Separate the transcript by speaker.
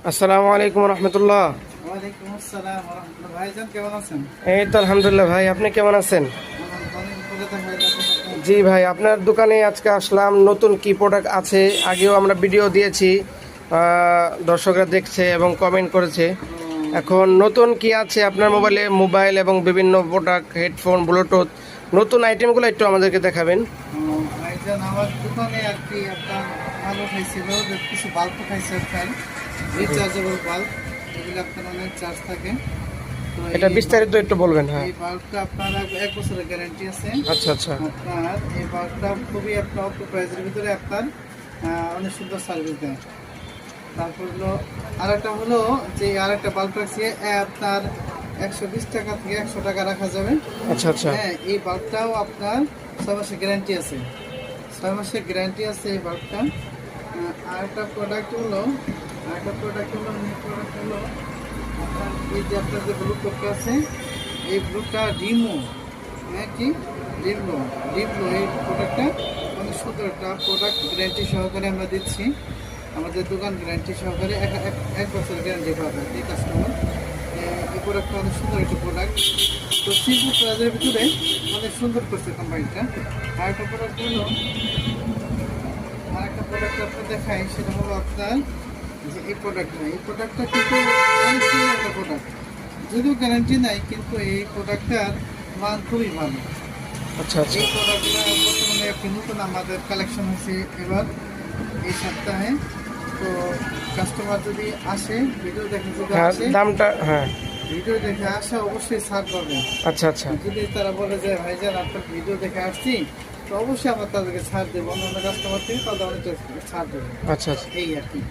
Speaker 1: আসসালামু আলাইকুম রহমতুল্লাহ।
Speaker 2: ওয়ালাইকুম আসসালাম ওয়া রাহমাতুল্লাহ। ভাইজান কেমন আছেন?
Speaker 1: এই তো আলহামদুলিল্লাহ ভাই, আপনি কেমন আছেন?
Speaker 2: অনেক ভালো থাকবেন ভাইজান।
Speaker 1: জি ভাই, আপনার দোকানে আজকে আসলাম। নতুন কি প্রোডাক্ট আছে আগেও আমরা ভিডিও দিয়েছি, দর্শকরা দেখছে এবং কমেন্ট করেছে। এখন নতুন কি আছে আপনার মোবাইলে? মোবাইল এবং বিভিন্ন প্রোডাক্ট, হেডফোন, ব্লুটুথ, নতুন আইটেমগুলো একটু আমাদেরকে দেখাবেন।
Speaker 2: ভাইজান আমার দোকানে আর কি আপনার ভালো খাইছিল যে কিছু বাল্ব খাইছে আপনার রিচার্জেবল বাল্ব, এগুলো আপনার অনেক চার্জ থাকে। তো
Speaker 1: এটা বিস্তারিত একটু বলবেন। হ্যাঁ,
Speaker 2: এই বাল্বটা আপনার 1 বছরের গ্যারান্টি আছে।
Speaker 1: আচ্ছা আচ্ছা।
Speaker 2: আপনার এই বাল্বটা খুবই আপনার অল্প প্রাইসের ভিতরে আপনার অনেক সুন্দর সার্ভিস দেয়। তারপর হলো আরেকটা হলো যে আরেকটা বাল্ব রাখছি আপনার 120 টাকা থেকে 100 টাকা রাখা যাবে।
Speaker 1: আচ্ছা আচ্ছা।
Speaker 2: হ্যাঁ, এই বাল্বটাও আপনার 6 মাসের গ্যারান্টি আছে। 6 মাসের গ্যারান্টি আছে এই বাল্বটা। আরেকটা প্রোডাক্ট হলো আপনার এই যে আপনার যে ব্লুটুথটা আছে, এই ব্লুটা রিমো, হ্যাঁ কি রিমো এই প্রোডাক্টটা অনেক সুন্দর একটা প্রোডাক্ট, গ্যারান্টি সহকারে আমরা দিচ্ছি। আমাদের দোকান গ্যারান্টি সহকারে 1 বছর গ্যারান্টি পাবে এই কাস্টমার। এই প্রোডাক্টটা অনেক সুন্দর একটা প্রোডাক্ট। তো সিম্পল প্রাইজের ভিতরে অনেক সুন্দর করছে কোম্পানিটা। আরেকটা প্রোডাক্ট আপনার দেখাই, সেটা হলো আপনার যে এই প্রোডাক্টটা কিন্তু অনেক সুন্দর একটা প্রোডাক্ট, যদিও গ্যারান্টি নাই, কিন্তু এই প্রোডাক্টটার মান খুবই ভালো।
Speaker 1: আচ্ছা আচ্ছা।
Speaker 2: এই প্রোডাক্টটা বর্তমানে একটি নতুন আমাদের কালেকশন হয়েছে এবার এই সপ্তাহে। তো কাস্টমার যদি আসে, ভিডিও দেখে যদি
Speaker 1: হ্যাঁ,
Speaker 2: আসে,
Speaker 1: দামটা হ্যাঁ।
Speaker 2: ভিডিও দেখে আসা অবশ্যই ছাড় পাবে।
Speaker 1: আচ্ছা আচ্ছা।
Speaker 2: যদি তারা বলে যে ভাইজান আপনার ভিডিও দেখে আসছি, তো অবশ্যই আমরা তাদেরকে ছাড় দেবো, অন্যান্য কাস্টমার থেকে তাদের অনেক ছাড় দেবো।
Speaker 1: আচ্ছা আচ্ছা।
Speaker 2: এই আর কি।